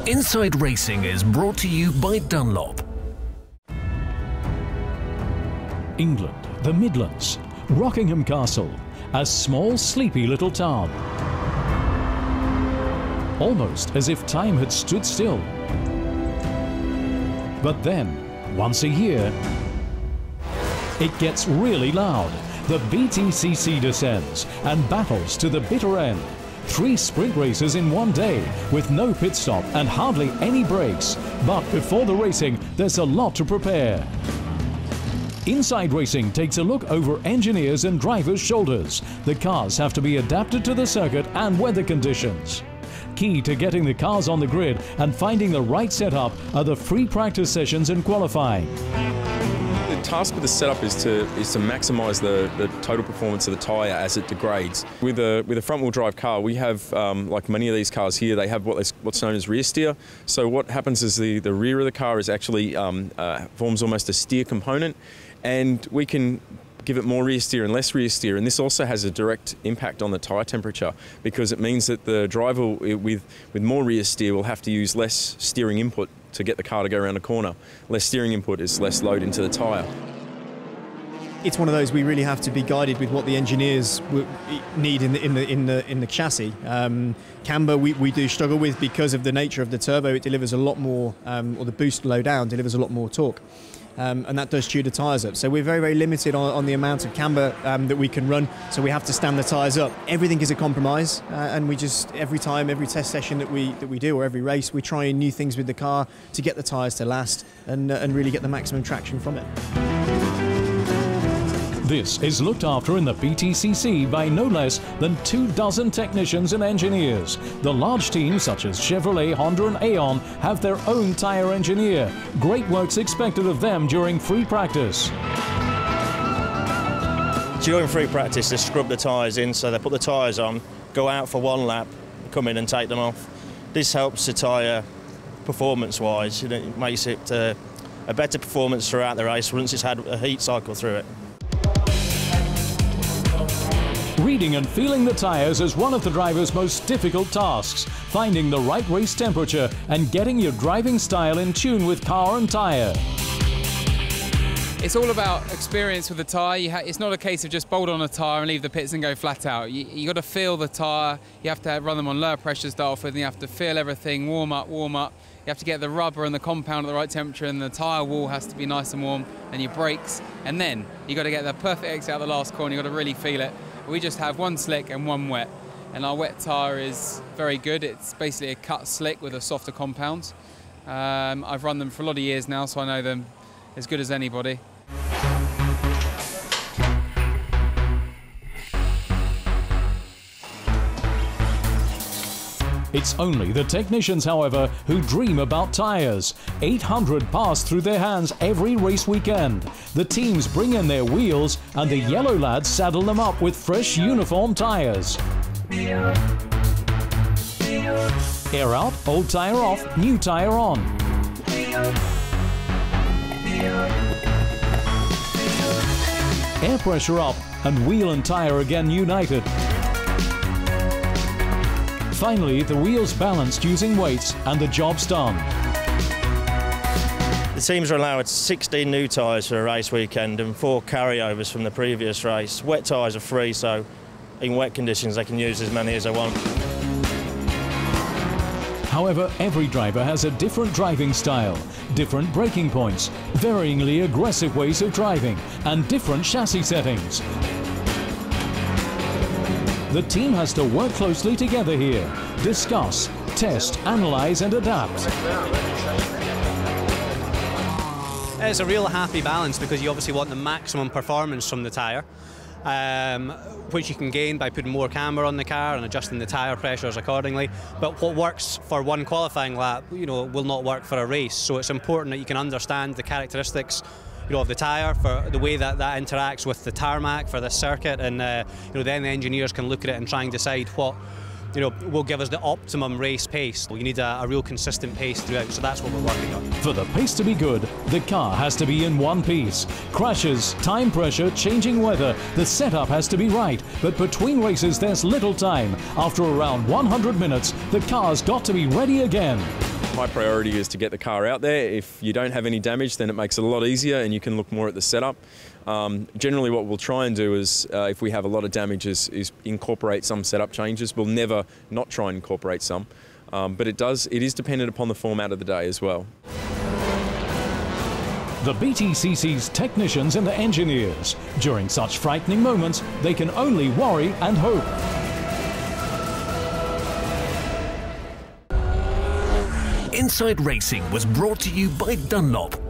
Inside Racing is brought to you by Dunlop. England, the Midlands, Rockingham Castle, a small, sleepy little town. Almost as if time had stood still. But then, once a year, it gets really loud. The BTCC descends and battles to the bitter end. 3 sprint races in one day, with no pit stop and hardly any breaks. But before the racing, there's a lot to prepare. Inside Racing takes a look over engineers' and drivers' shoulders. The cars have to be adapted to the circuit and weather conditions. Key to getting the cars on the grid and finding the right setup are the free practice sessions and qualifying. The task with the setup is to maximise the total performance of the tyre as it degrades. With a front-wheel drive car, we have, like many of these cars here, they have what's known as rear steer. So what happens is the rear of the car is actually forms almost a steer component, and we can give it more rear steer and less rear steer, and this also has a direct impact on the tyre temperature, because it means that the driver with more rear steer will have to use less steering input to get the car to go around a corner. Less steering input is less load into the tyre. It's one of those we really have to be guided with what the engineers need in the chassis. Camber we do struggle with because of the nature of the turbo. It delivers a lot more, or the boost low down delivers a lot more torque. And that does chew the tyres up. So we're very, very limited on the amount of camber that we can run, so we have to stand the tyres up. Everything is a compromise, and we just, every test session that we do, or every race, we try new things with the car to get the tyres to last and really get the maximum traction from it. This is looked after in the BTCC by no less than 24 technicians and engineers. The large teams such as Chevrolet, Honda and Aon have their own tyre engineer. Great work's expected of them during free practice. During free practice, they scrub the tyres in, so they put the tyres on, go out for one lap, come in and take them off. This helps the tyre performance-wise. It makes it a better performance throughout the race once it's had a heat cycle through it. Reading and feeling the tyres is one of the driver's most difficult tasks. Finding the right race temperature and getting your driving style in tune with car and tyre. It's all about experience with the tyre. It's not a case of just bolt on a tyre and leave the pits and go flat out. You got to feel the tyre. You have to run them on lower pressure to start off with, and you have to feel everything, warm up. You have to get the rubber and the compound at the right temperature, and the tyre wall has to be nice and warm, and your brakes. And then you got to get the perfect exit out of the last corner. You got to really feel it. We just have one slick and one wet, and our wet tyre is very good. It's basically a cut slick with a softer compound. I've run them for a lot of years now, so I know them as good as anybody. It's only the technicians, however, who dream about tyres. 800 pass through their hands every race weekend. The teams bring in their wheels and the yellow lads saddle them up with fresh uniform tyres. Air out, old tyre off, new tyre on. Air pressure up and wheel and tyre again united. Finally, the wheels balanced using weights and the job's done. The teams are allowed 16 new tyres for a race weekend and 4 carryovers from the previous race. Wet tyres are free, so in wet conditions they can use as many as they want. However, every driver has a different driving style, different braking points, varyingly aggressive ways of driving, and different chassis settings. The team has to work closely together here, discuss, test, analyse and adapt. It's a real happy balance, because you obviously want the maximum performance from the tyre, which you can gain by putting more camber on the car and adjusting the tyre pressures accordingly. But what works for one qualifying lap, will not work for a race. So it's important that you can understand the characteristics of the tyre, for the way that interacts with the tarmac for this circuit, and then the engineers can look at it and try and decide what will give us the optimum race pace. You need a real consistent pace throughout, so that's what we're working on. For the pace to be good, the car has to be in one piece. Crashes, time pressure, changing weather, the setup has to be right, but between races there's little time. After around 100 minutes, the car's got to be ready again. high priority is to get the car out there. If you don't have any damage, then it makes it a lot easier and you can look more at the setup. Generally what we'll try and do is, if we have a lot of damage, is incorporate some setup changes. We'll never not try and incorporate some, but it is dependent upon the format of the day as well. The BTCC's technicians and the engineers, during such frightening moments, they can only worry and hope. Inside Racing was brought to you by Dunlop.